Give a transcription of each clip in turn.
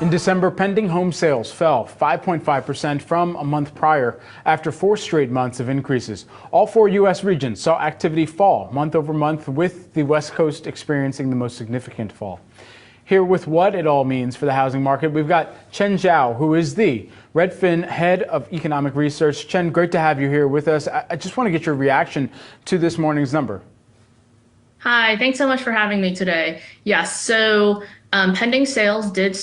In December, pending home sales fell 5.5% from a month prior after 4 straight months of increases. All 4 U.S. regions saw activity fall month over month, with the West Coast experiencing the most significant fall. Here with what it all means for the housing market, we've got Chen Zhao, who is the Redfin Head of Economic Research. Chen, great to have you here with us. I just want to get your reaction to this morning's number. Hi, thanks so much for having me today. Yes, so pending sales did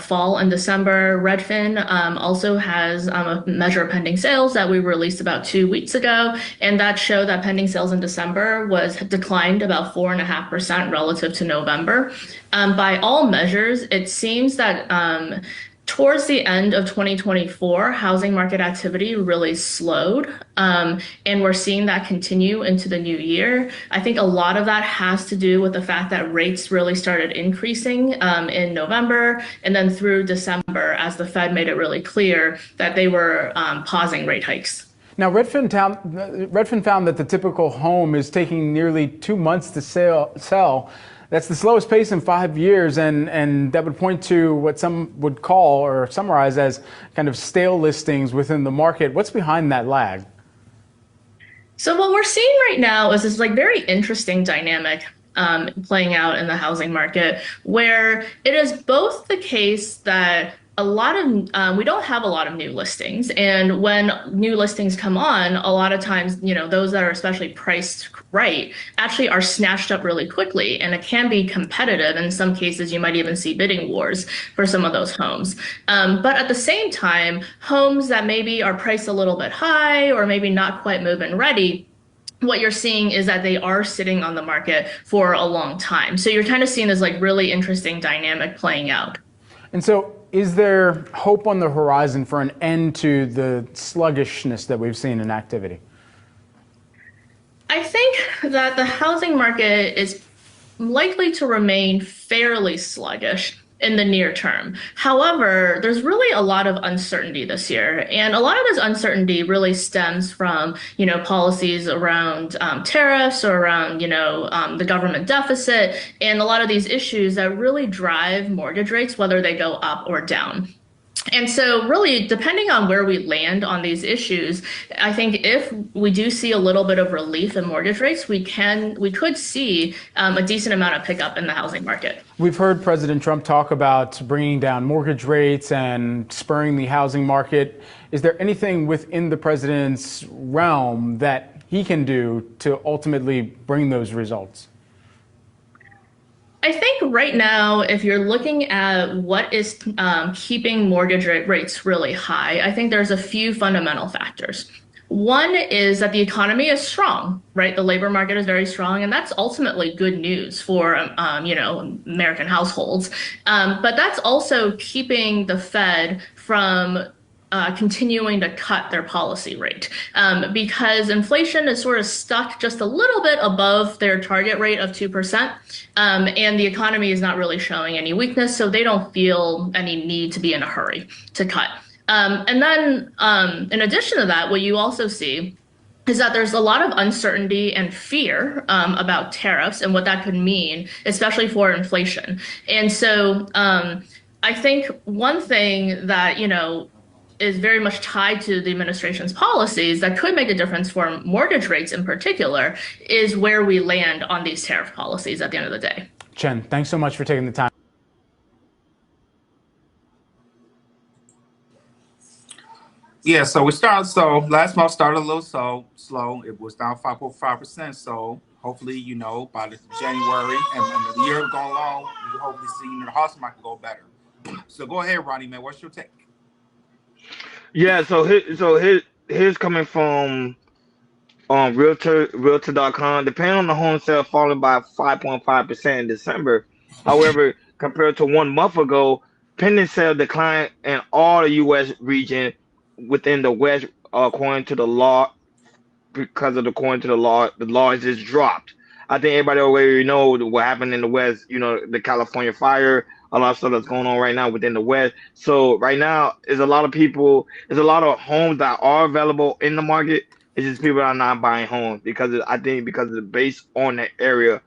fall in December. Redfin also has a measure of pending sales that we released about 2 weeks ago, and that showed that pending sales in December was declined about 4.5% relative to November. By all measures, it seems that towards the end of 2024, housing market activity really slowed, and we're seeing that continue into the new year. I think a lot of that has to do with the fact that rates really started increasing in November and then through December, as the Fed made it really clear that they were pausing rate hikes. Now, Redfin found that the typical home is taking nearly 2 months to sell. That's the slowest pace in 5 years, and that would point to what some would call or summarize as kind of stale listings within the market. What's behind that lag? So what we're seeing right now is this very interesting dynamic playing out in the housing market, where it is both the case that we don't have a lot of new listings, and when new listings come on, a lot of times, those that are especially priced right actually are snatched up really quickly, and it can be competitive. In some cases, you might even see bidding wars for some of those homes. But at the same time, homes that maybe are priced a little bit high or maybe not quite move-in ready, what you're seeing is that they are sitting on the market for a long time. So you're kind of seeing this really interesting dynamic playing out. And so, is there hope on the horizon for an end to the sluggishness that we've seen in activity? I think that the housing market is likely to remain fairly sluggish in the near term. However, there's really a lot of uncertainty this year, and a lot of this uncertainty really stems from, policies around tariffs or around, the government deficit, and a lot of these issues that really drive mortgage rates, whether they go up or down. And so really, depending on where we land on these issues, I think if we do see a little bit of relief in mortgage rates, we could see a decent amount of pickup in the housing market. We've heard President Trump talk about bringing down mortgage rates and spurring the housing market. Is there anything within the president's realm that he can do to ultimately bring those results? I think right now, if you're looking at what is keeping mortgage rates really high, I think there's a few fundamental factors. One is that the economy is strong, right? The labor market is very strong, and that's ultimately good news for American households. But that's also keeping the Fed from continuing to cut their policy rate, because inflation is sort of stuck just a little bit above their target rate of 2%, and the economy is not really showing any weakness, so they don't feel any need to be in a hurry to cut. And then in addition to that, what you also see is that there's a lot of uncertainty and fear about tariffs and what that could mean, especially for inflation. And so I think one thing that, is very much tied to the administration's policies that could make a difference for mortgage rates in particular is where we land on these tariff policies at the end of the day. Chen, thanks so much for taking the time. Yeah, so last month started a little slow. It was down 5.5%. So hopefully, by the January and the year going along, we hopefully see the housing market go better. So go ahead, Ronnie, man. What's your take? Yeah, so here's coming from Realtor.com. Depending on the home sale falling by 5.5% in December. However, compared to 1 month ago, pending sale declined in all the U.S. region within the West, according to the law. According to the law is just dropped. I think everybody already know what happened in the West. The California fire. A lot of stuff that's going on right now within the West. So right now, there's a lot of homes that are available in the market. It's just people are not buying homes because it's based on the area,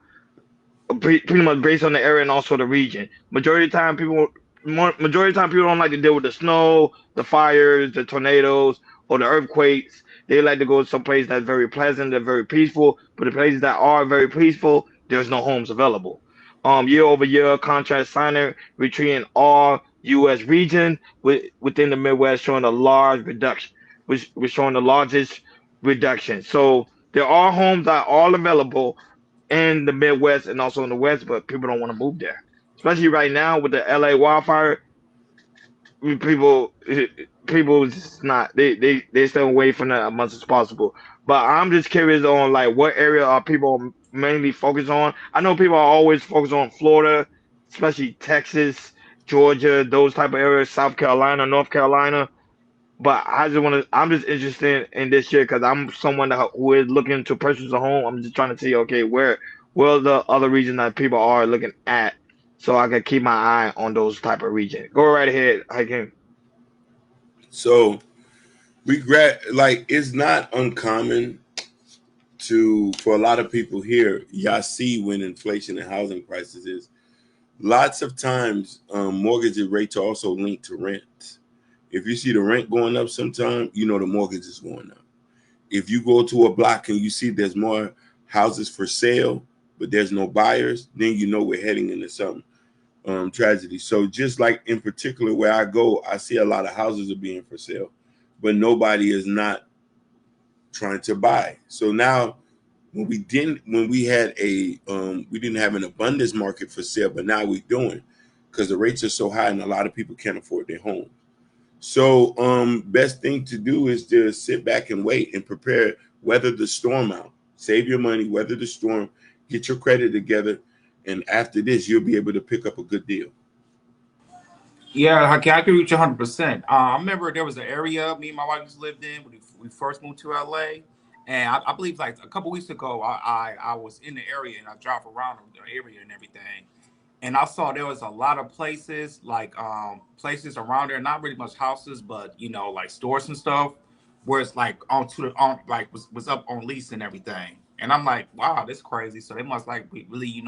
pretty much based on the area and also the region. Majority of the time, people majority of the time people don't like to deal with the snow, the fires, the tornadoes, or the earthquakes. They like to go to some place that's very pleasant, that's very peaceful. But the places that are very peaceful, there's no homes available. Year over year, contract signing retreating all U.S. region within the Midwest, showing a large reduction, which was showing the largest reduction. So there are homes that are all available in the Midwest and also in the West, but people don't want to move there, especially right now with the LA wildfire. People, people just not they stay away from that as much as possible. But I'm just curious on like what area are people mainly focused on. I know people are always focused on Florida, especially Texas, Georgia, those type of areas, South Carolina, North Carolina. But I just want to. I'm just interested in this year because I'm someone who is looking to purchase a home. I'm just trying to see, okay, where are the other regions that people are looking at, so I can keep my eye on those type of regions. Go right ahead, Hakeem. So like it's not uncommon for a lot of people here. Y'all see when inflation and housing prices is. Lots of times, mortgage rates are also linked to rent. If you see the rent going up sometime, you know the mortgage is going up. If you go to a block and you see there's more houses for sale, but there's no buyers, then you know we're heading into some tragedy. So just like in particular where I go, I see a lot of houses are being for sale, but nobody is not trying to buy. So now when we didn't have an abundance market for sale, but now we're doing because the rates are so high and a lot of people can't afford their home. So best thing to do is to sit back and wait and prepare, weather the storm out, save your money, weather the storm, get your credit together. And after this, you'll be able to pick up a good deal. Yeah, I can reach 100%. I remember there was an area me and my wife just lived in when we first moved to LA, and I believe like a couple weeks ago, I was in the area and I drove around the area and everything, and I saw there was a lot of places like places around there, not really much houses, but like stores and stuff, where it's like on like was up on lease and everything, and I'm like, wow, that's crazy. So they must like be really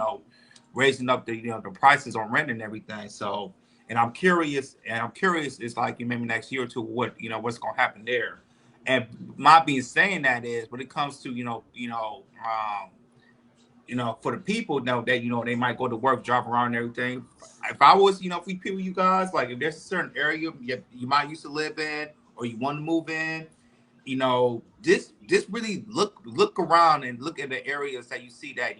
raising up the the prices on rent and everything. So. And I'm curious. It's like maybe next year or two, what's gonna happen there. And my being saying that is when it comes to for the people know that they might go to work, drive around and everything. If I was if we people you guys like if there's a certain area you might used to live in or you want to move in, just really look around and look at the areas that you see that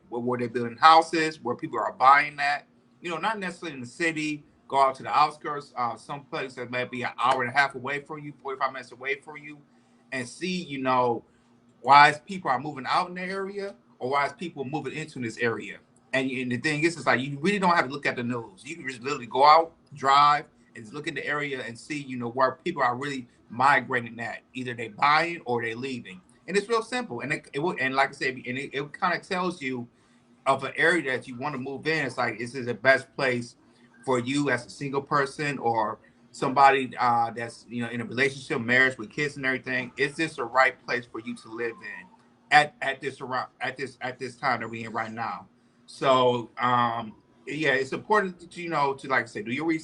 where they're building houses, where people are buying that. Not necessarily in the city. Go out to the outskirts, some place that might be an hour and a half away from you, 45 minutes away from you, and see why is people are moving out in the area or why is people moving into this area. And the thing is, it's like you really don't have to look at the news. You can just literally go out, drive, and just look at the area and see, where people are really migrating at. Either they buying or they leaving. And it's real simple. And it will, and like I said, and it kind of tells you of an area that you want to move in. It's like, is this the best place for you as a single person or somebody that's in a relationship, marriage with kids and everything? Is this the right place for you to live in at this time that we're in right now? So yeah, it's important to to like I say, do your research.